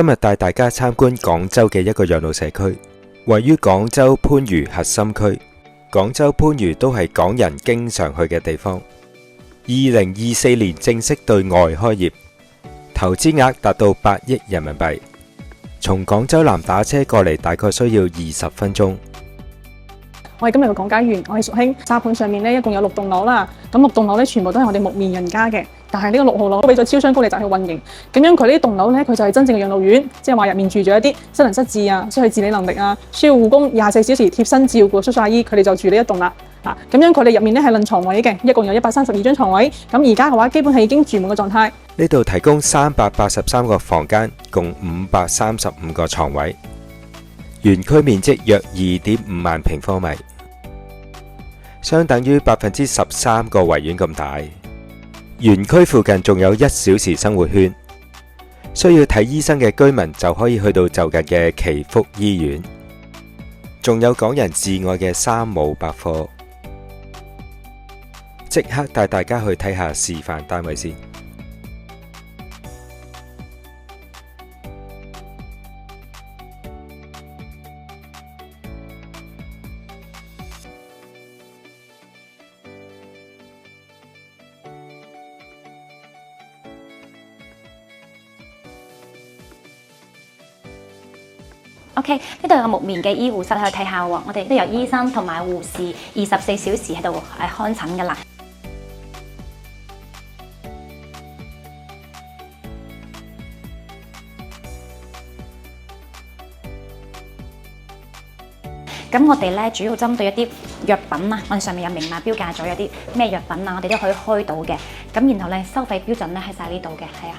今日帶大家參觀廣州嘅一個養老社區，位於廣州番禺核心區。廣州番禺都係港人經常去嘅地方。2024年正式對外開業，投資額達到8億人民幣。從廣州南打車過嚟大概需要20分鐘。我係今日嘅講解員，我係淑卿。沙盤上面咧一共有6棟樓啦，咁6棟樓咧全部都係我哋木棉人家嘅，但係呢個6號樓都俾咗招商高利集去運營。咁樣佢呢棟樓咧，佢就係真正嘅養老院，即係話入面住咗一啲失能失智啊、失去自理能力啊、需要護工24小時貼身照顧叔叔阿姨，佢哋就住呢一棟啦。咁樣佢哋入面咧係論床位嘅，一共有132張床位。咁而家嘅話，基本係已經住滿嘅狀態。呢度提供383個房間，共535個床位。園區面積約2.5萬平方米，相等於13%個維園咁大。園區附近仲有1小時生活圈，需要睇醫生嘅居民就可以去到就近嘅祈福醫院。仲有港人至愛嘅三毛百貨，即刻帶大家去睇下示範單位先。OK， 呢度有木棉嘅醫護室去睇下喎，我哋都有醫生同埋護士24小時喺度看診噶啦。咁我哋咧主要針對一啲藥品啊，我哋上面有明碼標價咗有啲咩藥品啊，我哋都可以開到嘅。咁然後咧收費標準咧喺晒呢度嘅，係啊。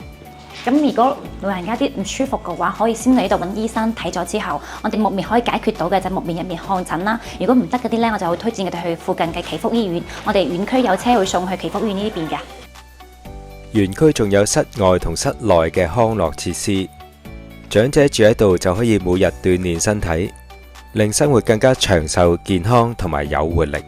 咁如果老人家啲唔舒服嘅話，可以先嚟呢度揾醫生睇咗之後，我哋木棉可以解決到嘅就係木棉入面看診啦。如果唔得嗰啲咧，我就會推薦佢哋去附近嘅祈福醫院。我哋園區有車會送去祈福醫院呢邊嘅。園區仲有室外同室內嘅康樂設施，長者住喺度就可以每日鍛鍊身體，令生活更加長壽健康同埋有活力。